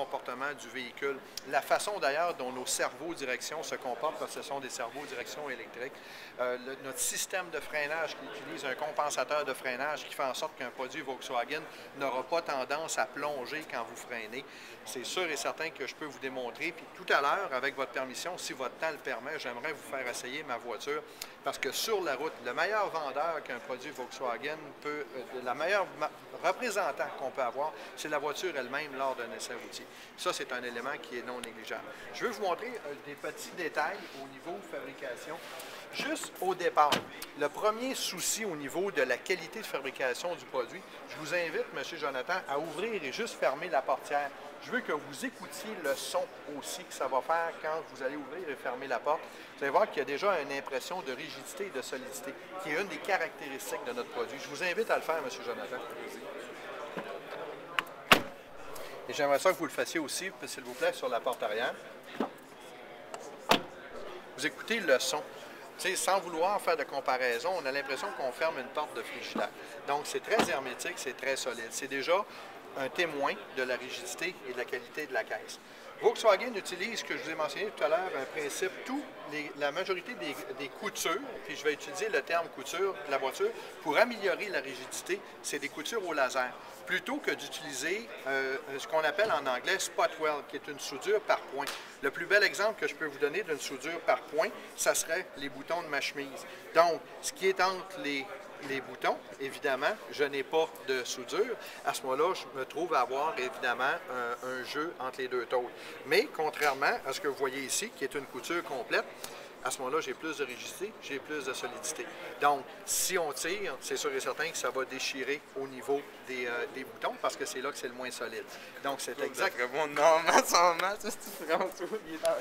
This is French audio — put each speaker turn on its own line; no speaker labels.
comportement du véhicule, la façon d'ailleurs dont nos cerveaux direction se comportent, parce que ce sont des cerveaux direction électriques, notre système de freinage qui utilise un compensateur de freinage qui fait en sorte qu'un produit Volkswagen n'aura pas tendance à plonger quand vous freinez. C'est sûr et certain que je peux vous démontrer. Puis tout à l'heure, avec votre permission, si votre temps le permet, j'aimerais vous faire essayer ma voiture parce que sur la route, le meilleur vendeur qu'un produit Volkswagen peut, la meilleure représentant qu'on peut avoir, c'est la voiture elle-même lors d'un essai routier. Ça, c'est un élément qui est non négligeable. Je vais vous montrer des petits détails au niveau fabrication. Juste au départ, le premier souci au niveau de la qualité de fabrication du produit, je vous invite, M. Jonathan, à ouvrir et juste fermer la portière. Je veux que vous écoutiez le son aussi que ça va faire quand vous allez ouvrir et fermer la porte. Vous allez voir qu'il y a déjà une impression de rigidité et de solidité, qui est une des caractéristiques de notre produit. Je vous invite à le faire, M. Jonathan. Et j'aimerais ça que vous le fassiez aussi, s'il vous plaît, sur la porte arrière. Vous écoutez le son. T'sais, sans vouloir faire de comparaison, on a l'impression qu'on ferme une porte de frigidaire. Donc, c'est très hermétique, c'est très solide. C'est déjà un témoin de la rigidité et de la qualité de la caisse. Volkswagen utilise, que je vous ai mentionné tout à l'heure, un principe, la majorité des coutures, puis je vais utiliser le terme couture de la voiture, pour améliorer la rigidité, c'est des coutures au laser, plutôt que d'utiliser ce qu'on appelle en anglais spot weld, qui est une soudure par point. Le plus bel exemple que je peux vous donner d'une soudure par point, ça serait les boutons de ma chemise. Donc, ce qui est entre les boutons, évidemment, je n'ai pas de soudure. À ce moment-là, je me trouve à avoir, évidemment, un jeu entre les deux tôles. Mais, contrairement à ce que vous voyez ici, qui est une couture complète, à ce moment-là, j'ai plus de rigidité, j'ai plus de solidité. Donc, si on tire, c'est sûr et certain que ça va déchirer au niveau des boutons, parce que c'est là que c'est le moins solide. Donc, c'est exact.
Normalement, son match, c'est François, il est dans